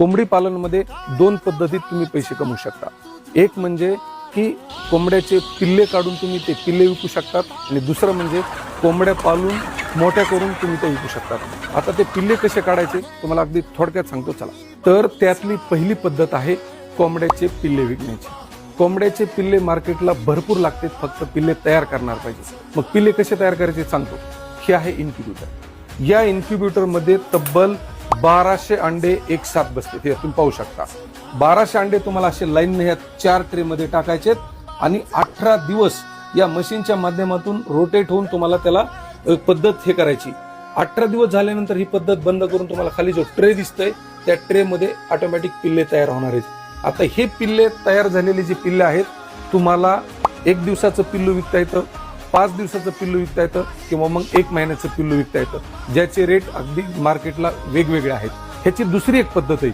कोंबडी पालनमध्ये दोन पद्धतीत तुम्ही पैसे कमवू शकता। एक म्हणजे की कोंबड्याचे पिल्ले काढून तुम्ही ते पिल्ले विकू शकतात आणि दुसरं म्हणजे कोंबड्या पालून मोठ्या करून तुम्ही ते विकू शकतात। आता ते पिल्ले कसे काढायचे तुम्हाला अगदी थोडक्यात सांगतो चला। तर त्यातली पहिली पद्धत आहे कोंबड्याचे पिल्ले विकण्याची। कोंबड्याचे पिल्ले मार्केटला भरपूर लागतात, फक्त पिल्ले तयार करणार पाहिजे। मग पिल्ले कसे तयार करायचे सांगतो। हे आहे इन्क्युबेटर। या इन्क्युबेटर मध्ये तब्बल 1200 अंडे एक साथ बसते, हे तुम्ही पाहू शकता। 1200 अंडे तुम्हाला असे लाईन ह्या 4 ट्रे मध्ये टाकायचे आणि 18 दिवस या मशीनच्या माध्यमातून रोटेट होऊन तुम्हाला त्याला पद्धत हे करायची। 18 दिवस झाल्यानंतर ही पद्धत बंद करून तुम्हाला खाली जो ट्रे दिसतोय त्या ट्रे मध्ये ऑटोमॅटिक पिल्ले तयार होणार आहेत। आता हे पिल्ले तयार झालेले जे पिल्ले आहेत तुम्हाला 1 दिवसाचं पिल्लू विकता येतं, 5 दिवसाचं पिल्लू विकता येतं किंवा मग 1 महिन्याचं पिल्लू विकता येतं, ज्याचे रेट अगदी मार्केटला वेगवेगळे आहेत। ह्याची दुसरी एक पद्धत आहे